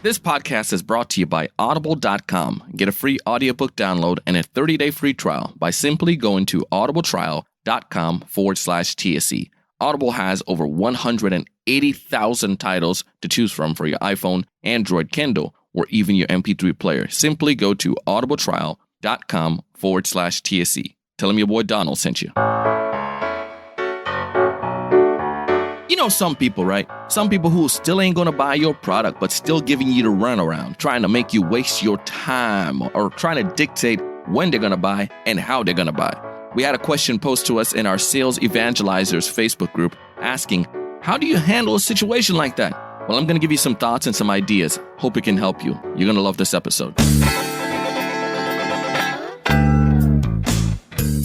This podcast is brought to you by Audible.com. Get a free audiobook download and a 30-day free trial by simply going to audibletrial.com/TSE. Audible has over 180,000 titles to choose from for your iPhone, Android, Kindle, or even your MP3 player. Simply go to audibletrial.com/TSE. Tell them your boy Donald sent you. You know some people, right? Some people who still ain't gonna buy your product, but still giving you the runaround, trying to make you waste your time or trying to dictate when they're gonna buy and how they're gonna buy. We had a question posed to us in our Sales Evangelist's Facebook group asking, how do you handle a situation like that? Well, I'm gonna give you some thoughts and some ideas. Hope it can help you. You're gonna love this episode.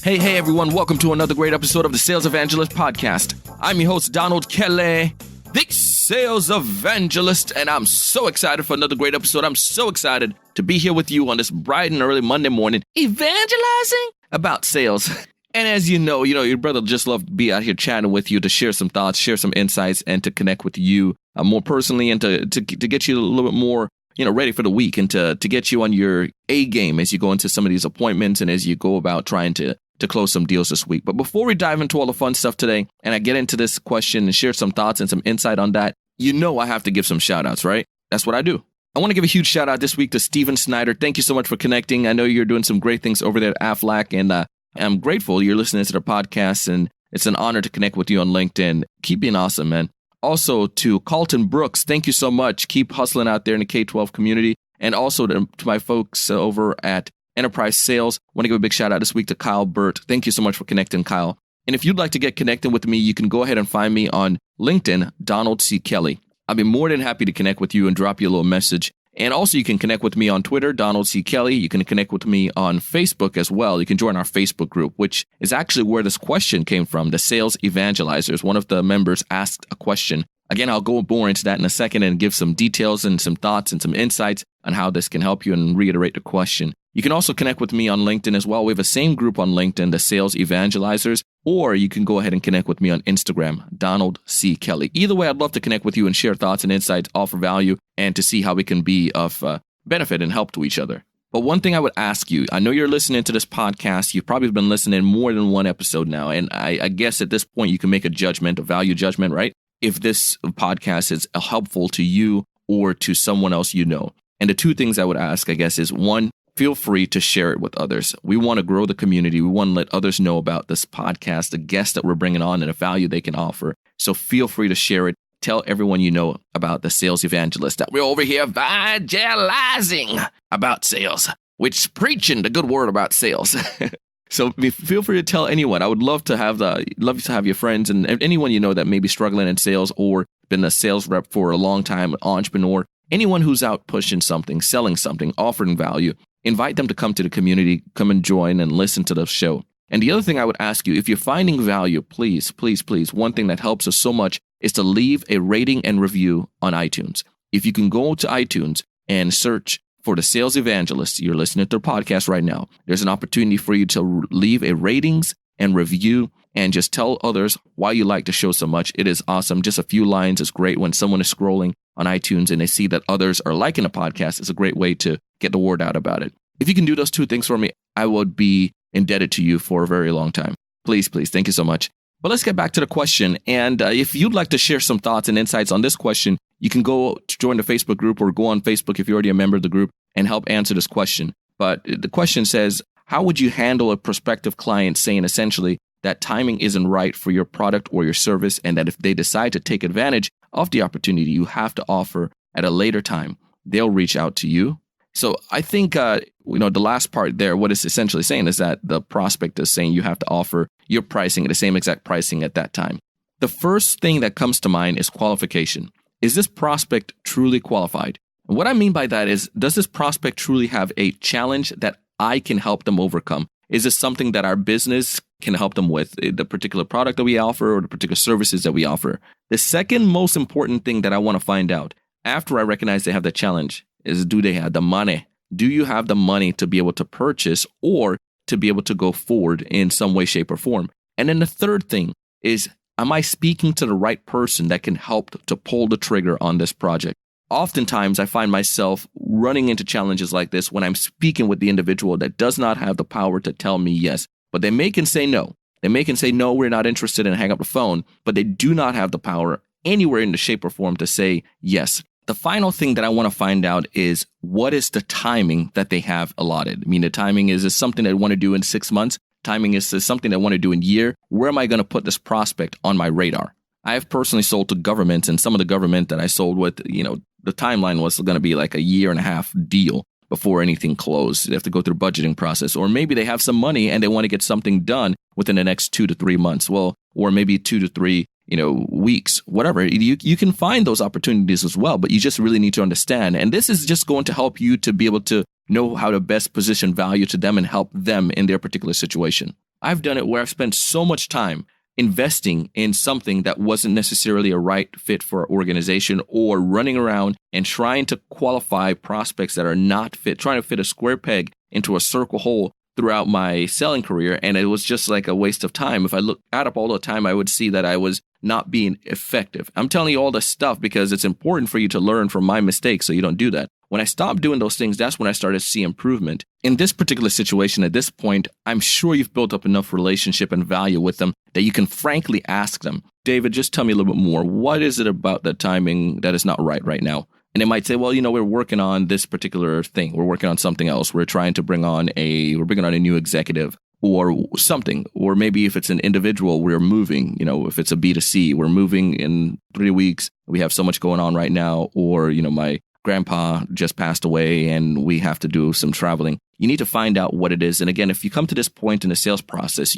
Hey everyone, welcome to another great episode of the Sales Evangelist podcast. I'm your host, Donald Kelly, the Sales Evangelist, and I'm so excited for another great episode. I'm so excited to be here with you on this bright and early Monday morning, evangelizing about sales. And as you know, your brother just loved to be out here chatting with you to share some thoughts, share some insights, and to connect with you more personally and to get you a little bit more ready for the week and to get you on your A game as you go into some of these appointments and as you go about trying to close some deals this week. But before we dive into all the fun stuff today, and I get into this question and share some thoughts and some insight on that, I have to give some shout outs, right? That's what I do. I want to give a huge shout out this week to Steven Snyder. Thank you so much for connecting. I know you're doing some great things over there at Aflac, and I'm grateful you're listening to the podcast, and it's an honor to connect with you on LinkedIn. Keep being awesome, man. Also to Carlton Brooks, thank you so much. Keep hustling out there in the K-12 community. And also to my folks over at Enterprise Sales. I want to give a big shout out this week to Kyle Burt. Thank you so much for connecting, Kyle. And if you'd like to get connected with me, you can go ahead and find me on LinkedIn, Donald C. Kelly. I'll be more than happy to connect with you and drop you a little message. And also you can connect with me on Twitter, Donald C. Kelly. You can connect with me on Facebook as well. You can join our Facebook group, which is actually where this question came from. The Sales Evangelisters, one of the members asked a question. Again, I'll go more into that in a second and give some details and some thoughts and some insights on how this can help you and reiterate the question. You can also connect with me on LinkedIn as well. We have a same group on LinkedIn, the Sales Evangelisters, or you can go ahead and connect with me on Instagram, Donald C. Kelly. Either way, I'd love to connect with you and share thoughts and insights, offer value, and to see how we can be of benefit and help to each other. But one thing I would ask you, I know you're listening to this podcast. You've probably been listening more than one episode now, and I guess at this point you can make a judgment, a value judgment, right? If this podcast is helpful to you or to someone else you know. And the two things I would ask, I guess, is one, feel free to share it with others. We want to grow the community. We want to let others know about this podcast, the guests that we're bringing on, and the value they can offer. So feel free to share it. Tell everyone you know about the Sales Evangelist, that we're over here evangelizing about sales, which preaching the good word about sales. So feel free to tell anyone. I would love to have your friends and anyone you know that may be struggling in sales or been a sales rep for a long time, an entrepreneur, anyone who's out pushing something, selling something, offering value. Invite them to come to the community, come and join and listen to the show. And the other thing I would ask you, if you're finding value, please, one thing that helps us so much is to leave a rating and review on iTunes. If you can go to iTunes and search for the Sales Evangelist, you're listening to the podcast right now, there's an opportunity for you to leave a ratings and review and just tell others why you like the show so much. It is awesome. Just a few lines is great. When someone is scrolling on iTunes and they see that others are liking the podcast, it's a great way to get the word out about it. If you can do those two things for me, I would be indebted to you for a very long time. Please. Thank you so much. But let's get back to the question. And if you'd like to share some thoughts and insights on this question, you can go to join the Facebook group or go on Facebook if you're already a member of the group and help answer this question. But the question says, how would you handle a prospective client saying essentially that timing isn't right for your product or your service, and that if they decide to take advantage of the opportunity you have to offer at a later time, they'll reach out to you? So I think, the last part there, what it's essentially saying is that the prospect is saying you have to offer your pricing at the same exact pricing at that time. The first thing that comes to mind is qualification. Is this prospect truly qualified? And what I mean by that is, does this prospect truly have a challenge that I can help them overcome? Is this something that our business can help them with, the particular product that we offer or the particular services that we offer? The second most important thing that I want to find out after I recognize they have the challenge is, do they have the money? Do you have the money to be able to purchase or to be able to go forward in some way, shape, or form? And then the third thing is, am I speaking to the right person that can help to pull the trigger on this project? oftentimes I find myself running into challenges like this when I'm speaking with the individual that does not have the power to tell me yes, but they may can say no. They may can say, no, we're not interested, and hang up the phone, but they do not have the power anywhere in the shape or form to say yes. The final thing that I want to find out is what is the timing that they have allotted? I mean, the timing is something they want to do in 6 months. Timing is something they want to do in a year. Where am I going to put this prospect on my radar? I have personally sold to governments, and some of the government that I sold with, the timeline was going to be like a year and a half deal before anything closed. They have to go through budgeting process, or maybe they have some money and they want to get something done within the next 2 to 3 months. Well, or maybe 2 to 3, weeks, whatever. You can find those opportunities as well, but you just really need to understand. And this is just going to help you to be able to know how to best position value to them and help them in their particular situation. I've done it where I've spent so much time investing in something that wasn't necessarily a right fit for our organization, or running around and trying to qualify prospects that are not fit, trying to fit a square peg into a circle hole throughout my selling career. And it was just like a waste of time. If I add up all the time, I would see that I was not being effective. I'm telling you all this stuff because it's important for you to learn from my mistakes so you don't do that. When I stopped doing those things, that's when I started to see improvement. In this particular situation, at this point, I'm sure you've built up enough relationship and value with them that you can frankly ask them, David, just tell me a little bit more. What is it about the timing that is not right now? And they might say, well, we're working on this particular thing. We're working on something else. We're trying to bring on a new executive or something. Or maybe if it's an individual, we're moving, if it's a B2C, we're moving in 3 weeks. We have so much going on right now. Or, my grandpa just passed away and we have to do some traveling. You need to find out what it is. And again, if you come to this point in the sales process,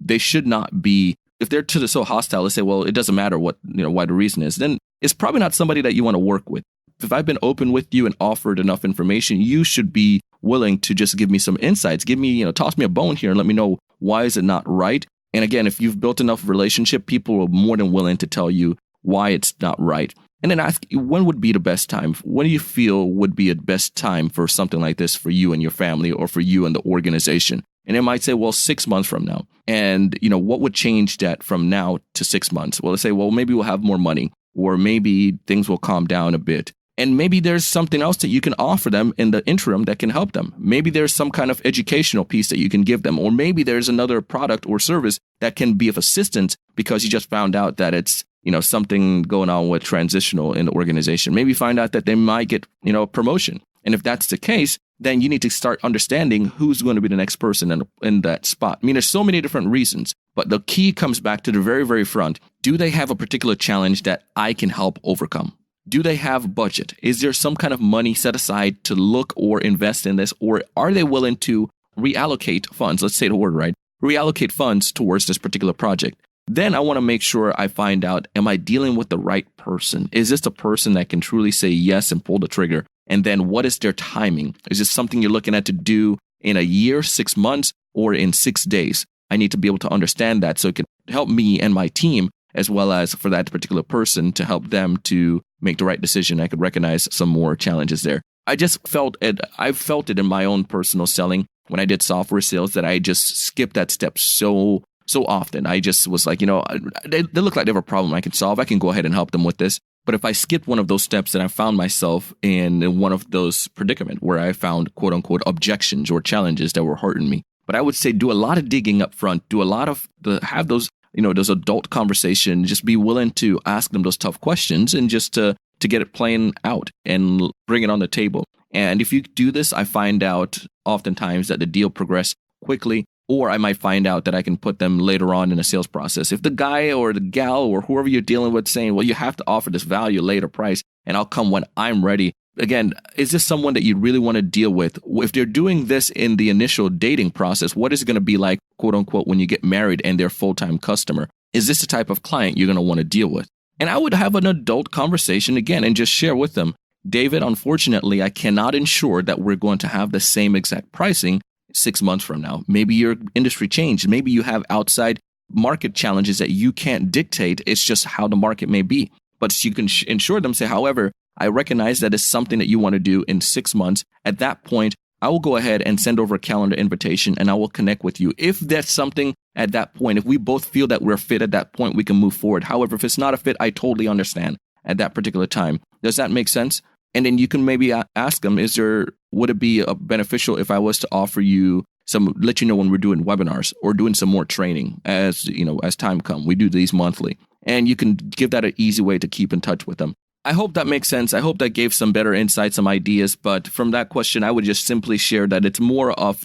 they should not be, if they're so hostile, they say, well, it doesn't matter what, why the reason is, then it's probably not somebody that you want to work with. If I've been open with you and offered enough information, you should be willing to just give me some insights. Give me, toss me a bone here and let me know why is it not right. And again, if you've built enough relationship, people are more than willing to tell you why it's not right. And then ask, when would be the best time? When do you feel would be a best time for something like this for you and your family, or for you and the organization? And they might say, well, 6 months from now. And, what would change that from now to 6 months? Well, they say, well, maybe we'll have more money, or maybe things will calm down a bit. And maybe there's something else that you can offer them in the interim that can help them. Maybe there's some kind of educational piece that you can give them, or maybe there's another product or service that can be of assistance because you just found out that it's, something going on with transitional in the organization. Maybe find out that they might get, a promotion. And if that's the case, then you need to start understanding who's going to be the next person in that spot. I mean, there's so many different reasons, but the key comes back to the very, very front. Do they have a particular challenge that I can help overcome? Do they have budget? Is there some kind of money set aside to look or invest in this? Or are they willing to reallocate funds? Let's say the word right. Reallocate funds towards this particular project. Then I want to make sure I find out, am I dealing with the right person? Is this the person that can truly say yes and pull the trigger? And then what is their timing? Is this something you're looking at to do in a year, 6 months, or in 6 days? I need to be able to understand that so it can help me and my team, as well as for that particular person to help them to make the right decision. I could recognize some more challenges there. I just felt it. I felt it in my own personal selling when I did software sales that I just skipped that step so often. I just was like, they look like they have a problem I can solve. I can go ahead and help them with this. But if I skipped one of those steps, then I found myself in one of those predicament where I found quote unquote objections or challenges that were hurting me. But I would say do a lot of digging up front, do a lot of have those, those adult conversations, just be willing to ask them those tough questions and just to get it playing out and bring it on the table. And if you do this, I find out oftentimes that the deal progresses quickly. Or I might find out that I can put them later on in the sales process. If the guy or the gal or whoever you're dealing with saying, well, you have to offer this value later price and I'll come when I'm ready. Again, is this someone that you really want to deal with? If they're doing this in the initial dating process, what is it going to be like, quote unquote, when you get married and they're a full-time customer? Is this the type of client you're going to want to deal with? And I would have an adult conversation again and just share with them, David, unfortunately, I cannot ensure that we're going to have the same exact pricing 6 months from now. Maybe your industry changed. Maybe you have outside market challenges that you can't dictate. It's just how the market may be. But you can ensure them, say, however, I recognize that it's something that you want to do in 6 months. At that point, I will go ahead and send over a calendar invitation and I will connect with you. If that's something at that point, if we both feel that we're fit at that point, we can move forward. However, if it's not a fit, I totally understand. at that particular time. Does that make sense? And then you can maybe ask them, would it be beneficial if I was to offer you let you know when we're doing webinars or doing some more training as time comes. We do these monthly, and you can give that an easy way to keep in touch with them. I hope that makes sense. I hope that gave some better insights, some ideas. But from that question, I would just simply share that it's more of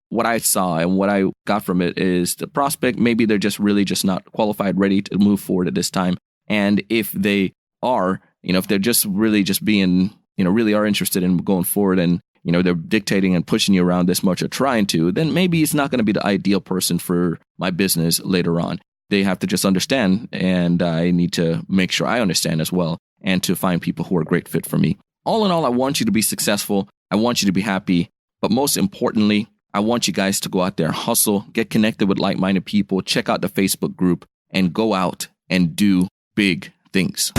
what I saw and what I got from it is the prospect. Maybe they're just not qualified, ready to move forward at this time. And if they are, if they're just really just being, really are interested in going forward and, they're dictating and pushing you around this much or trying to, then maybe it's not going to be the ideal person for my business later on. They have to just understand, and I need to make sure I understand as well, and to find people who are a great fit for me. All in all, I want you to be successful. I want you to be happy. But most importantly, I want you guys to go out there, hustle, get connected with like-minded people, check out the Facebook group, and go out and do big things.